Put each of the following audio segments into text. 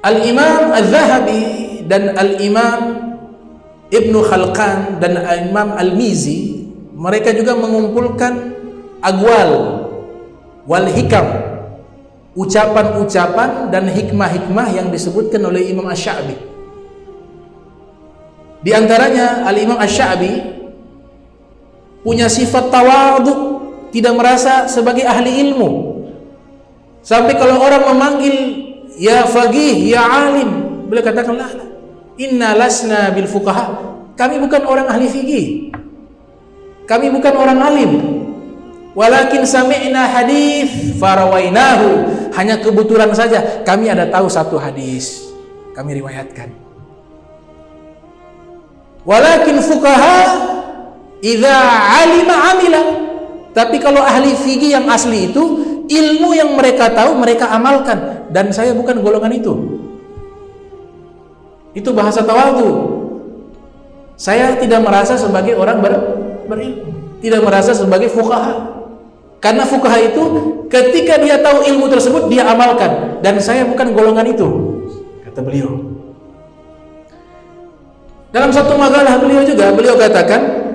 Al-Imam Al-Zahabi dan Al-Imam Ibnu Khalqan dan Al-Imam Al-Mizi, mereka juga mengumpulkan aqwal wal hikam, ucapan-ucapan dan hikmah-hikmah yang disebutkan oleh Imam Asy-Sya'bi. Di antaranya Al-Imam Asy-Sya'bi punya sifat tawadhu, tidak merasa sebagai ahli ilmu. Sampai kalau orang memanggil ya faqih, ya alim, beliau katakan la, inna lasna bil fuqaha, kami bukan orang ahli fikih, kami bukan orang alim, walakin sami'na hadis farawainahu, hanya kebetulan saja kami ada tahu satu hadis, kami riwayatkan. Walakin fuqaha idza alima amila, tapi kalau ahli fikih yang asli itu ilmu yang mereka tahu mereka amalkan, dan saya bukan golongan itu. Itu bahasa tawadhu. Saya tidak merasa sebagai orang berilmu, tidak merasa sebagai fuqaha. Karena fuqaha itu ketika dia tahu ilmu tersebut dia amalkan, dan saya bukan golongan itu, kata beliau. Dalam satu maqalah beliau juga beliau katakan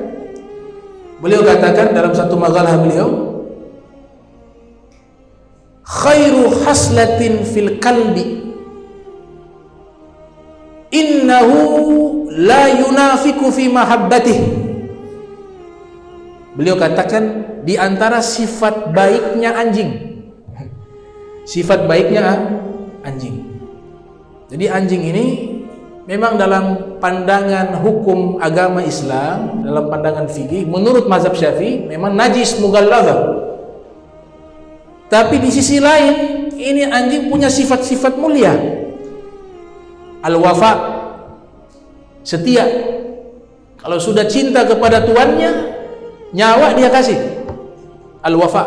dalam satu maqalah beliau, khairu haslatin fil qalbi innahu la yunafiku fi mahabbatih. Beliau katakan di antara sifat baiknya anjing, sifat baiknya anjing. Jadi anjing ini memang dalam pandangan hukum agama Islam, dalam pandangan fikih, menurut mazhab Syafi'i memang najis mughalladzah. Tapi di sisi lain, ini anjing punya sifat-sifat mulia. Al-wafa, setia. Kalau sudah cinta kepada tuannya, nyawa dia kasih. Al-wafa.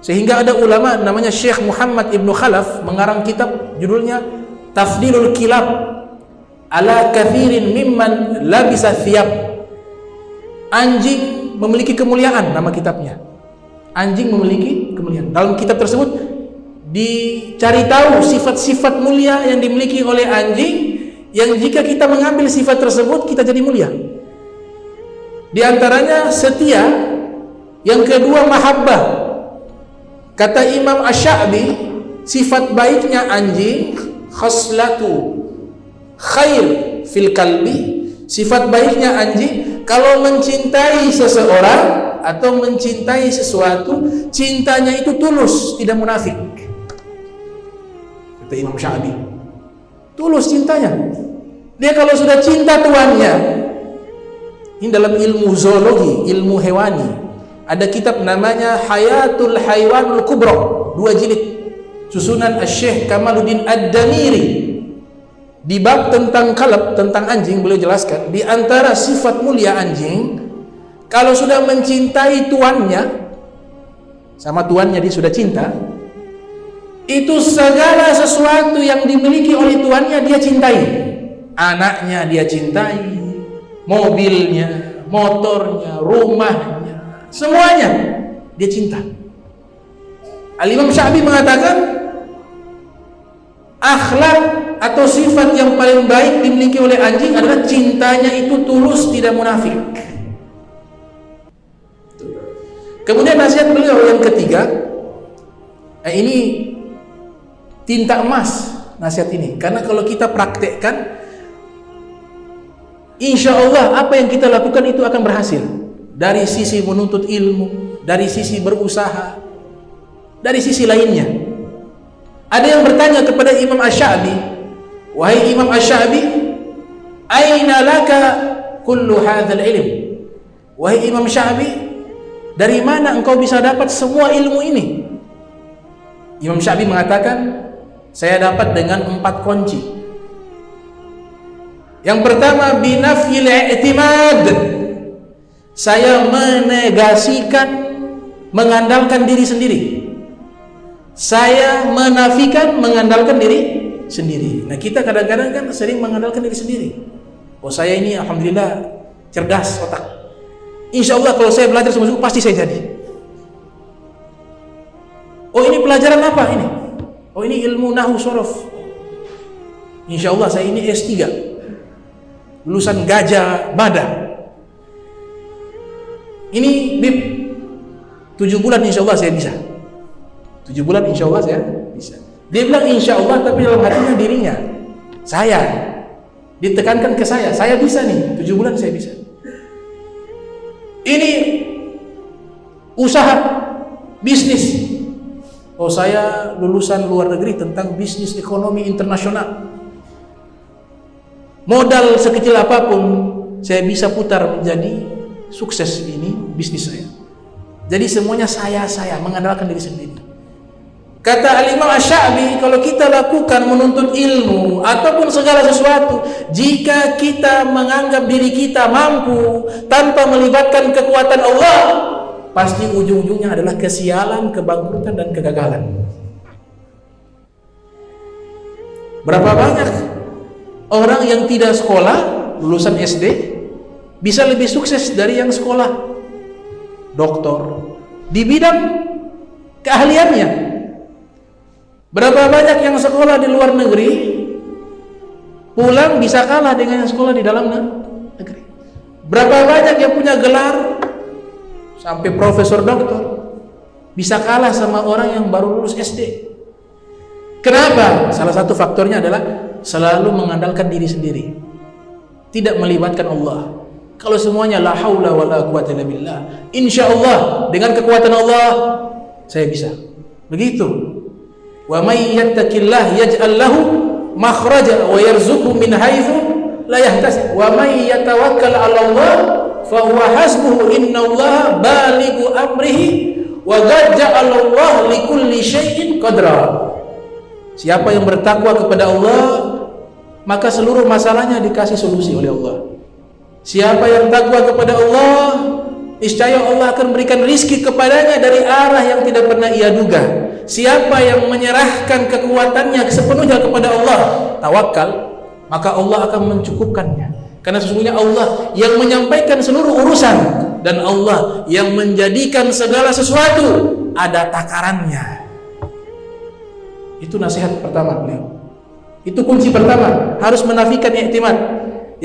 Sehingga ada ulama namanya Syekh Muhammad Ibnu Khalaf mengarang kitab judulnya Tafdilul Kilab ala kathirin mimman labisa thiyab. Anjing memiliki kemuliaan, nama kitabnya. Anjing memiliki kemuliaan. Dalam kitab tersebut dicari tahu sifat-sifat mulia yang dimiliki oleh anjing, yang jika kita mengambil sifat tersebut kita jadi mulia. Di antaranya setia, yang kedua mahabbah. Kata Imam Asy-Sya'bi, sifat baiknya anjing khaslatu khair fil qalbi, sifat baiknya anjing kalau mencintai seseorang atau mencintai sesuatu, cintanya itu tulus, tidak munafik. Kata Imam Syafi'i, tulus cintanya. Dia kalau sudah cinta tuannya, ini dalam ilmu zoologi, ilmu hewani, ada kitab namanya Hayatul Haywanul Kubra, 2 jilid, susunan Asy-Syaikh Kamaluddin Ad-Damiri. Di bab tentang kalab, tentang anjing, beliau jelaskan di antara sifat mulia anjing, kalau sudah mencintai tuannya, sama tuannya dia sudah cinta, itu segala sesuatu yang dimiliki oleh tuannya dia cintai. Anaknya dia cintai, mobilnya, motornya, rumahnya, semuanya dia cinta. Al-Imam Syafi'i mengatakan akhlak atau sifat yang paling baik dimiliki oleh anjing adalah cintanya itu tulus, tidak munafik. Kemudian nasihat beliau yang ketiga, ini tinta emas nasihat ini, karena kalau kita praktekkan, insya Allah apa yang kita lakukan itu akan berhasil. Dari sisi menuntut ilmu, dari sisi berusaha, dari sisi lainnya. Ada yang bertanya kepada Imam Asy-Sya'bi, wahai Imam Asy-Sya'bi, aina laka kullu hadzal ilm? Wahai Imam Syafi'i, dari mana engkau bisa dapat semua ilmu ini? Imam Syafi'i mengatakan, saya dapat dengan 4 kunci. Yang pertama, binafyil i'timad. Saya menegasikan, mengandalkan diri sendiri. Saya menafikan, mengandalkan diri sendiri. Nah, kita kadang-kadang kan sering mengandalkan diri sendiri. Oh, saya ini alhamdulillah cerdas otak. Insya Allah kalau saya belajar sungguh-sungguh pasti saya jadi. Oh, ini pelajaran apa ini? Oh, ini ilmu nahwu shorof. Insya Allah saya ini S3, lulusan Gajah Mada. Ini Bib, 7 bulan insya Allah saya bisa. 7 bulan insya Allah saya bisa. Dia bilang insya Allah, tapi dalam hatinya dirinya, saya ditekankan ke saya bisa nih, 7 bulan saya bisa. Ini usaha, bisnis. Oh, saya lulusan luar negeri tentang bisnis ekonomi internasional. Modal sekecil apapun saya bisa putar menjadi sukses ini bisnis saya. Jadi semuanya saya mengandalkan diri sendiri. Kata Al-Imam Asy-Sya'bi, kalau kita lakukan menuntut ilmu ataupun segala sesuatu, jika kita menganggap diri kita mampu tanpa melibatkan kekuatan Allah, pasti ujung-ujungnya adalah kesialan, kebangkrutan, dan kegagalan. Berapa banyak orang yang tidak sekolah, lulusan SD, bisa lebih sukses dari yang sekolah doktor di bidang keahliannya. Berapa banyak yang sekolah di luar negeri pulang bisa kalah dengan yang sekolah di dalam negeri. Berapa banyak yang punya gelar sampai profesor doktor bisa kalah sama orang yang baru lulus SD. Kenapa? Salah satu faktornya adalah selalu mengandalkan diri sendiri, tidak melibatkan Allah. Kalau semuanya la haula wala quwata illa billah, insyaallah dengan kekuatan Allah saya bisa. Begitu. Wa may yattaqillah yaj'al lahu makhraja wa yarzuqhu min haitsu la yahtasib wa may yatawakkal 'ala Allah fa huwa hasbuhu innallaha balighu amrihi wa qad ja'ala Allah likulli syai'in qadra. Siapa yang bertakwa kepada Allah, maka seluruh masalahnya dikasih solusi oleh Allah. Siapa yang takwa kepada Allah, niscaya Allah akan berikan rizki kepadanya dari arah yang tidak pernah ia duga. Siapa yang menyerahkan kekuatannya sepenuhnya kepada Allah, tawakal, maka Allah akan mencukupkannya. Karena sesungguhnya Allah yang menyampaikan seluruh urusan, dan Allah yang menjadikan segala sesuatu ada takarannya. Itu nasihat pertama beliau. Itu kunci pertama, harus menafikan i'timad.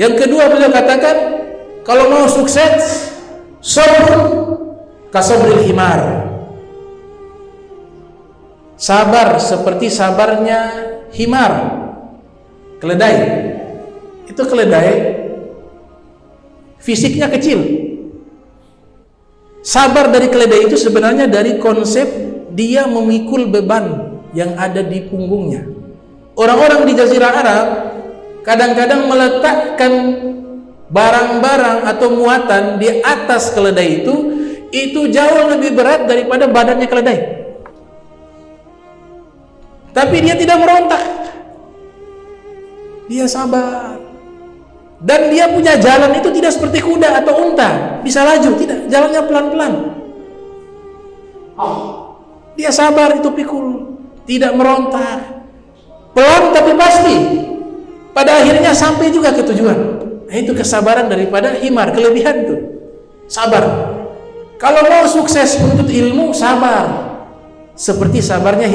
Yang kedua beliau katakan, kalau mau sukses, sabr kasabril himar. Sabar seperti sabarnya himar, keledai. Itu keledai fisiknya kecil. Sabar dari keledai itu sebenarnya dari konsep dia memikul beban yang ada di punggungnya. Orang-orang di Jazirah Arab kadang-kadang meletakkan barang-barang atau muatan di atas keledai itu jauh lebih berat daripada badannya keledai. Tapi dia tidak merontak, dia sabar, dan dia punya jalan itu tidak seperti kuda atau unta bisa laju, tidak, jalannya pelan-pelan. Dia sabar, itu pikul, tidak merontak, pelan tapi pasti, pada akhirnya sampai juga ke tujuan. Nah, itu kesabaran daripada himar, kelebihan itu sabar. Kalau mau sukses menuntut ilmu, sabar seperti sabarnya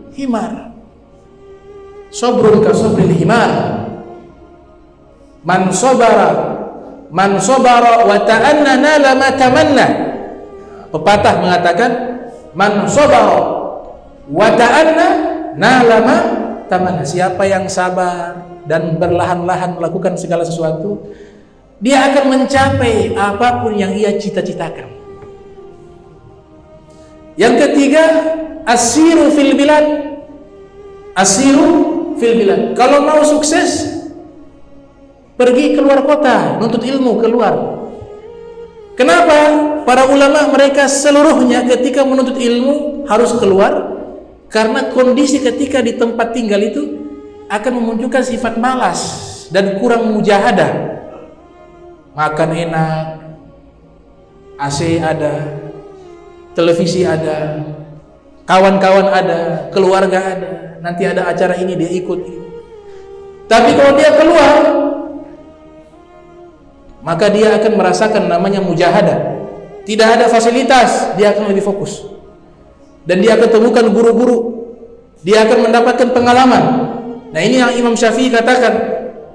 himar. Sabrun ka sabril himar. Man sabara wa ta'anna nala ma tamanna. Pepatah mengatakan, man sabara wa ta'anna nala ma tamanna. Siapa yang sabar dan berlahan-lahan melakukan segala sesuatu, dia akan mencapai apapun yang ia cita-citakan. Yang ketiga, asiru fil bilad. Asiru fil bilad. Kalau mau sukses, pergi keluar kota, nuntut ilmu keluar. Kenapa? Para ulama mereka seluruhnya ketika menuntut ilmu harus keluar, karena kondisi ketika di tempat tinggal itu akan memunculkan sifat malas dan kurang mujahadah. Makan enak, AC ada, televisi ada, kawan-kawan ada, keluarga ada, nanti ada acara ini dia ikut. Tapi kalau dia keluar, maka dia akan merasakan namanya mujahadah. Tidak ada fasilitas, dia akan lebih fokus. Dan dia akan temukan guru-guru, dia akan mendapatkan pengalaman. Nah ini yang Imam Syafi'i katakan,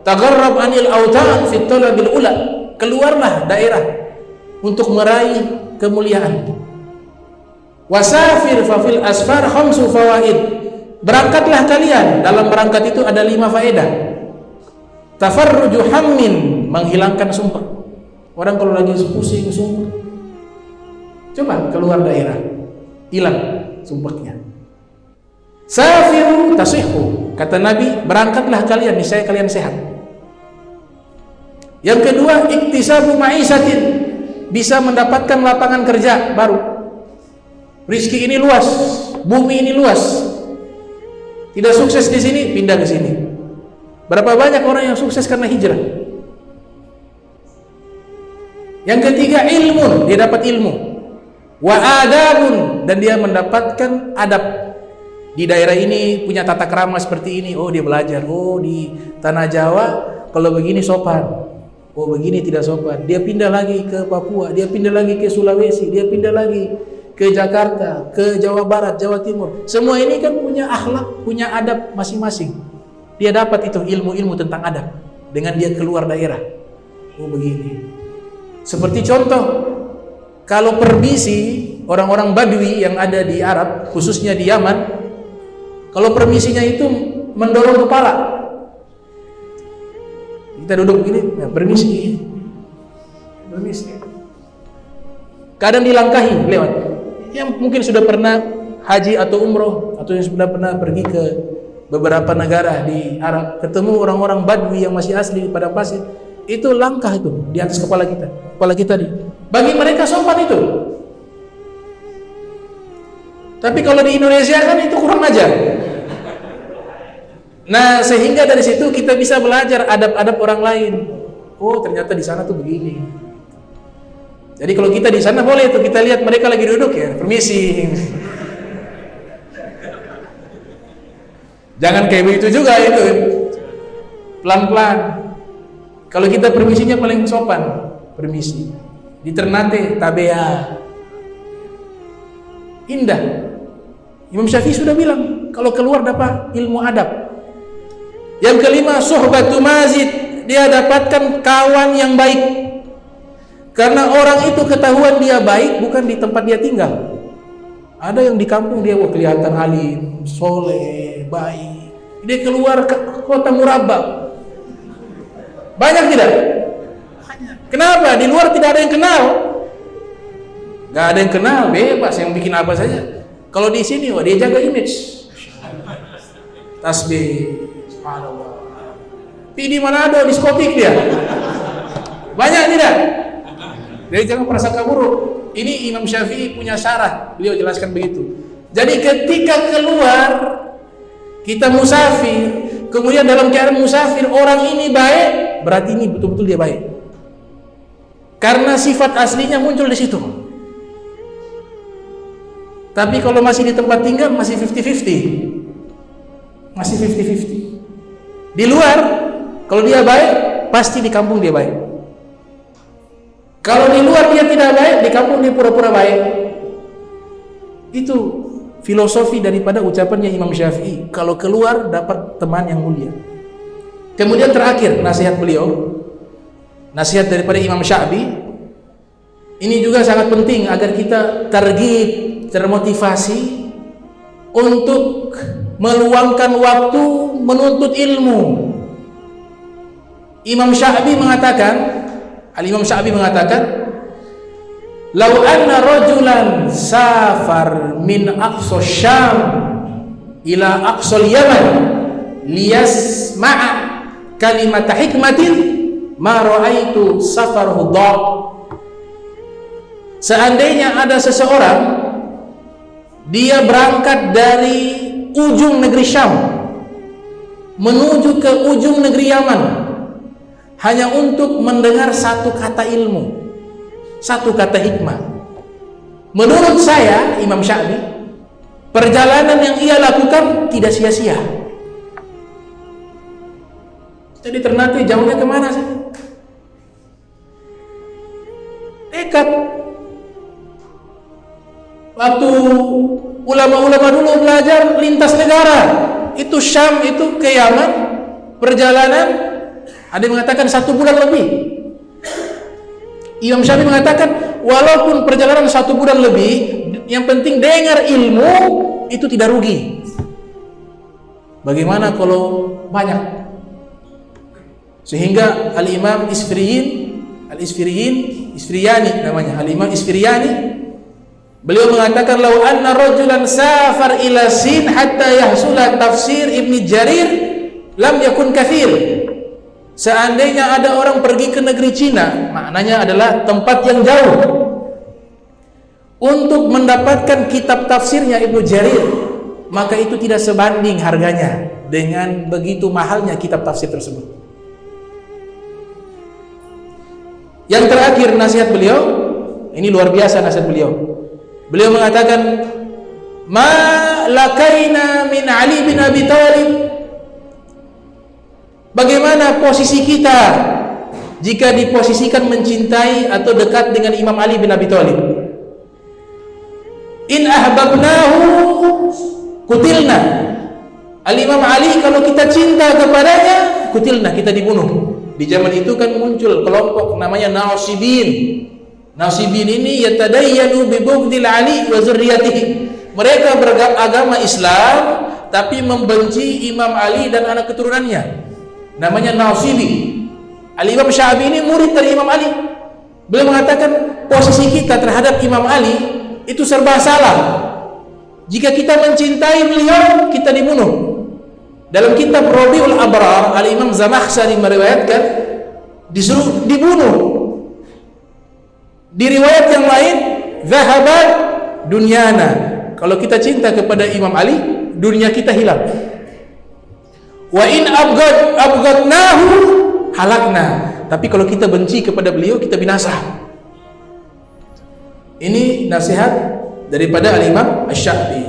tagharrab anil autan fit talabil ula, keluarlah daerah untuk meraih kemuliaan. Wasafir fa fil asfar khamsu fawaid, berangkatlah kalian, dalam berangkat itu ada 5 faedah. Tafarruju hammin, menghilangkan sumpah. Orang kalau lagi pusing sumpah, coba keluar daerah, hilang sumpahnya. Safiru tasihhu, kata Nabi, berangkatlah kalian, niscaya kalian sehat. Yang kedua, iktisabu ma'isatin, bisa mendapatkan lapangan kerja baru. Rizki ini luas, bumi ini luas. Tidak sukses di sini, pindah ke sini. Berapa banyak orang yang sukses karena hijrah. Yang ketiga, ilmu, dia dapat ilmu. Wa adabun, dan dia mendapatkan adab. Di daerah ini punya tata krama seperti ini, oh dia belajar. Oh di tanah Jawa kalau begini sopan, oh begini tidak sopan. Dia pindah lagi ke Papua, dia pindah lagi ke Sulawesi, dia pindah lagi ke Jakarta, ke Jawa Barat, Jawa Timur. Semua ini kan punya akhlak, punya adab masing-masing. Dia dapat itu ilmu-ilmu tentang adab dengan dia keluar daerah. Oh begini. Seperti contoh, kalau permisi orang-orang Badui yang ada di Arab, khususnya di Yaman, kalau permisinya itu mendorong kepala, kita duduk begini, ya, permisi, permisi. Kadang dilangkahi lewat. Yang mungkin sudah pernah haji atau umroh, atau yang sudah pernah pergi ke beberapa negara di Arab, ketemu orang-orang Badui yang masih asli pada pasir, itu langkah itu di atas kepala kita di. Bagi mereka sopan itu. Tapi kalau di Indonesia kan itu kurang ajar. Nah, sehingga dari situ kita bisa belajar adab-adab orang lain. Oh, ternyata di sana tuh begini. Jadi kalau kita di sana boleh tuh kita lihat mereka lagi duduk ya, permisi. Jangan kayak begitu juga itu. Pelan-pelan. Kalau kita permisinya paling sopan, permisi. Di Ternate, tabea. Indah. Imam Syafi'i sudah bilang, kalau keluar dapat ilmu adab. Yang kelima, suhbatu mazid, dia dapatkan kawan yang baik. Karena orang itu ketahuan dia baik bukan di tempat dia tinggal. Ada yang di kampung dia kelihatan alim, soleh, baik. Dia keluar ke kota Murabba. Banyak tidak? Kenapa? Di luar tidak ada yang kenal. Gak ada yang kenal, bebas yang bikin apa saja. Kalau di sini, wah dia jaga image. Tasbih, subhanallah. Tapi di mana ada diskotik dia? Banyak tidak? Jadi jangan prasangka buruk. Ini Imam Syafi'i punya syarah, beliau jelaskan begitu. Jadi ketika keluar kita musafir, kemudian dalam keadaan musafir orang ini baik, berarti ini betul-betul dia baik. Karena sifat aslinya muncul di situ. Tapi kalau masih di tempat tinggal masih 50-50. Masih 50-50. Di luar kalau dia baik, pasti di kampung dia baik. Kalau di luar dia tidak baik, di kampung dia pura-pura baik. Itu filosofi daripada ucapannya Imam Syafi'i. Kalau keluar dapat teman yang mulia. Kemudian terakhir nasihat beliau, nasihat daripada Imam Sya'bi. Ini juga sangat penting agar kita targhib, termotivasi untuk meluangkan waktu menuntut ilmu. Imam Sya'bi mengatakan, Al-Imam Sya'bi mengatakan, "Lau anna rajulan safar min aqsa Syam ila aqsa Yaman liyasma'a kalimat hikmatin ma ra'aitu safaruhu dhaq." Seandainya ada seseorang dia berangkat dari ujung negeri Syam menuju ke ujung negeri Yaman hanya untuk mendengar satu kata ilmu, satu kata hikmah. Menurut saya, Imam Sya'bi, perjalanan yang ia lakukan tidak sia-sia. Jadi Ternate jauhnya kemana sih? Dekat. Waktu ulama-ulama dulu belajar lintas negara, itu Syam, itu ke Yaman, perjalanan ada yang mengatakan 1 bulan lebih. Imam Syafi'i mengatakan walaupun perjalanan 1 bulan lebih, yang penting dengar ilmu itu tidak rugi. Bagaimana kalau banyak? Sehingga Al-Imam Isfiriyani namanya, Al-Imam Isfiriyani, beliau mengatakan law anna rajulan safar ila Sin hatta yahsula tafsir Ibni Jarir lam yakun kathir. Seandainya ada orang pergi ke negeri Cina, maknanya adalah tempat yang jauh, untuk mendapatkan kitab tafsirnya Ibnu Jarir, maka itu tidak sebanding harganya dengan begitu mahalnya kitab tafsir tersebut. Yang terakhir nasihat beliau, ini luar biasa nasihat beliau. Beliau mengatakan, "Ma lakaina min Ali bin Abi Thalib." Bagaimana posisi kita jika diposisikan mencintai atau dekat dengan Imam Ali bin Abi Thalib? In ahbabnahu kutilna. Al-Imam Ali kalau kita cinta kepadanya, kutilna, kita dibunuh. Di zaman itu kan muncul kelompok namanya Nasibin. Nasibin ini yatadayyanu bi bughdil Ali wa zurriyatihi. Mereka beragama Islam tapi membenci Imam Ali dan anak keturunannya. Namanya Nasibi. Al-Imam Syafi'i ini murid dari Imam Ali. Beliau mengatakan posisi kita terhadap Imam Ali itu serba salah. Jika kita mencintai beliau, kita dibunuh. Dalam kitab Rabiul Abrar, Al-Imam Zamakhsyari meriwayatkan disuruh dibunuh. Di riwayat yang lain, zahabat dunyana. Kalau kita cinta kepada Imam Ali, dunia kita hilang. Wa in abghadnahu halakna. Tapi kalau kita benci kepada beliau, kita binasa. Ini nasihat daripada Al-Imam Asy-Syafi'i.